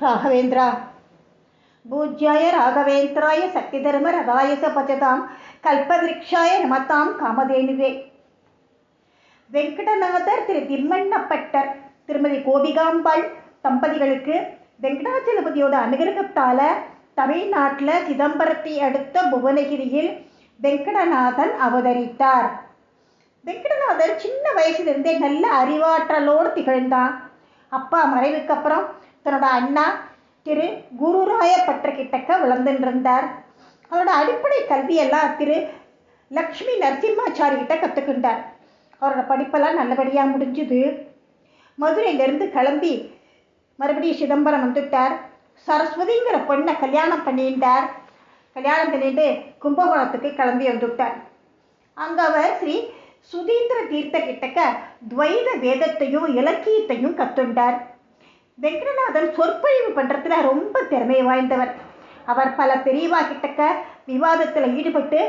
ராகவேந்திரா. பூஜ்யாய ராகவேந்திராய சக்திதர்ம ரதாயச பஜதாம் கல்பவிருக்ஷாய நமதாம் காமதேனுவே. வெங்கடநாதர் திரு திம்மண்ணப்பட்டர் திருமதி கோபிகாம்பாள் தம்பதிகளுக்கு வெங்கடாச்சலபதியோட அனுகிரகத்தால தமிழ்நாட்டில் சிதம்பரத்தை அடுத்த புவனகிரியில் வெங்கடநாதன் அவதரித்தார். வெங்கடநாதர் சின்ன வயசுலேருந்தே நல்ல அறிவாற்றலோடு திகழ்ந்தான். அப்பா மறைவுக்கு அப்புறம் தன்னோட அண்ணா திரு குருராயப்பட்டர்கிட்டக்க வளர்ந்துருந்தார். அவரோட அடிப்படை கல்வியெல்லாம் திரு லக்ஷ்மி நரசிம்மாச்சாரி கிட்ட கற்றுக்கிட்டார். அவரோட படிப்பெல்லாம் நல்லபடியாக முடிஞ்சுது. மதுரையிலேருந்து கிளம்பி மறுபடியும் சிதம்பரம் வந்துட்டார். சரஸ்வதிங்கிற பொண்ணை கல்யாணம் பண்ணிட்டார். கல்யாணம் பண்ணிட்டு கும்பகோணத்துக்கு கிளம்பி வந்துவிட்டார். அங்கே அவர் ஸ்ரீ சுதீந்திர தீர்த்த கிட்டக்க துவைத வேதத்தையும் இலக்கியத்தையும் கற்றுண்டார். வெங்கடநாதன் சொற்பொழிவு பண்ணுறதுல ரொம்ப திறமை வாய்ந்தவர். அவர் பல பெரியவா கிட்டக்க விவாதத்தில் ஈடுபட்டு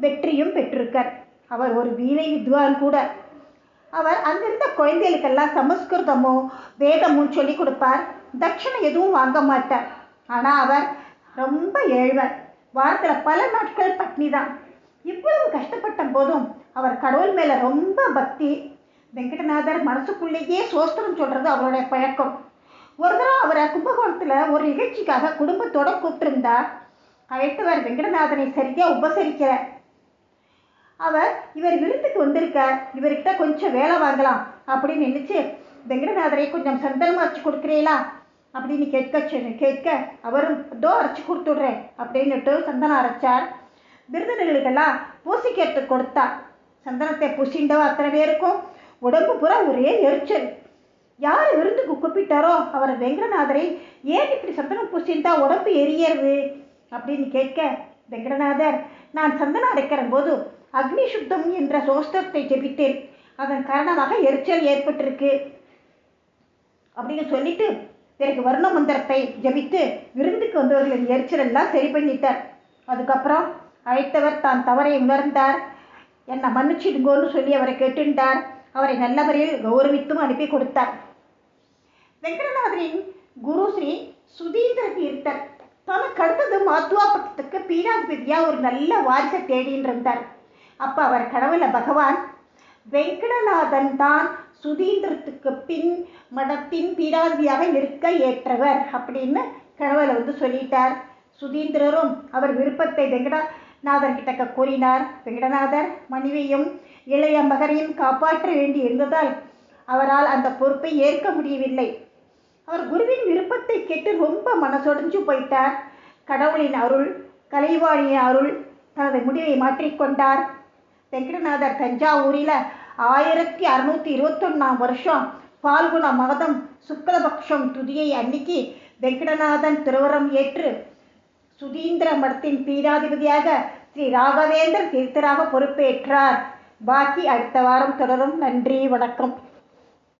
வெற்றியும் பெற்றிருக்கார். அவர் ஒரு வீணை வித்வான் கூட. அவர் அங்கிருந்த குழந்தைகளுக்கெல்லாம் சமஸ்கிருதமும் வேதமும் சொல்லி கொடுப்பார். தட்சணை எதுவும் வாங்க மாட்டார். ஆனால் அவர் ரொம்ப ஏழ்வர். வாரத்தில் பல நாட்கள் பட்னி தான். இவ்வளவு கஷ்டப்பட்ட போதும் அவர் கடவுள் மேலே ரொம்ப பக்தி. வெங்கடநாதர் மனசுக்குள்ளேயே சோஸ்திரம் சொல்கிறது அவருடைய பழக்கம். ஒரு தடவை அவரை கும்பகோணத்தில் ஒரு நிகழ்ச்சிக்காக குடும்பத்தோடு கூப்பிட்டுருந்தா. அழைத்தவர் வெங்கடநாதனை சரியாக உபசரிக்கிறார். அவர் இவர் விருந்துக்கு வந்திருக்கார், இவர்கிட்ட கொஞ்சம் வேலை வாங்கலாம் அப்படின்னு நினச்சி வெங்கடநாதரை கொஞ்சம் சந்தனம் அரைச்சி கொடுக்குறீங்களா அப்படின்னு கேட்க அவரும் இதோ அரைச்சி கொடுத்துட்றேன் அப்படின்னுட்டு சந்தனம் அரைச்சார். விருந்தினர்களுக்கெல்லாம் பூசிக்கிறதுக்கு கொடுத்தார். சந்தனத்தை பூசிண்டவோ அத்தனை பேருக்கும் உடம்பு பூரா ஒரே எரிச்சல். யார் விருந்துக்கு கூப்பிட்டாரோ அவர் வெங்கடநாதரை ஏன் இப்படி சந்தனம் பூசிண்டா உடம்பு எரியறது அப்படின்னு கேட்க வெங்கடநாதர் நான் சந்தனம் அரைக்கிற போது அக்னி சுத்தம் என்ற சோஸ்திரத்தை ஜெபித்தேன், அதன் காரணமாக எரிச்சல் ஏற்பட்டிருக்கு அப்படின்னு சொல்லிட்டு பிறகு வர்ண மந்திரத்தை ஜபித்து விருந்துக்கு வந்தவர்களின் எரிச்சல் எல்லாம் சரி பண்ணிட்டார். அதுக்கப்புறம் அழைத்தவர் தான் தவறை உணர்ந்தார். என்னை மன்னிச்சிடுங்கோன்னு சொல்லி அவரை கேட்டுட்டார். அவரை நல்ல முறையில் கௌரவித்தும் அனுப்பி கொடுத்தார். வெங்கடநாதரின் குரு ஸ்ரீ சுதீந்திர தீர்த்தர் தனக்கு அடுத்தது மாத்வாபத்துக்கு பீடாதிபதியா ஒரு நல்ல வாரிசை தேடின்னு இருந்தார். அப்போ அவர் கனவுல பகவான் வெங்கடநாதன் தான் சுதீந்திரத்துக்கு பின் மடத்தின் பீடாதிபதியாக இருக்க ஏற்றவர் அப்படின்னு கனவுல சொல்லிட்டார். சுதீந்திரரும் அவர் விருப்பத்தை வெங்கடநாதன் கிட்டக்க கூறினார். வெங்கடநாதர் மனைவியும் இளைய மகரையும் காப்பாற்ற வேண்டி இருந்ததால் அவரால் அந்த பொறுப்பை ஏற்க முடியவில்லை. அவர் குருவின் விருப்பத்தை கேட்டு ரொம்ப மனசொடைஞ்சு போயிட்டார். கடவுளின் அருள், கலைவாணியின் அருள் தனது முடிவை மாற்றிக்கொண்டார். வெங்கடநாதர் தஞ்சாவூரில் 1621ஆம் வருஷம் பால்குண மாதம் சுக்லபக்ஷம் துதியை அன்னைக்கு வெங்கடநாதன் திருவரம் ஏற்று சுதீந்திர மடத்தின் பீடாதிபதியாக ஸ்ரீ ராகவேந்திர தீர்த்தராக பொறுப்பேற்றார். பாக்கி அடுத்த வாரம் தொடரும். நன்றி, வணக்கம்.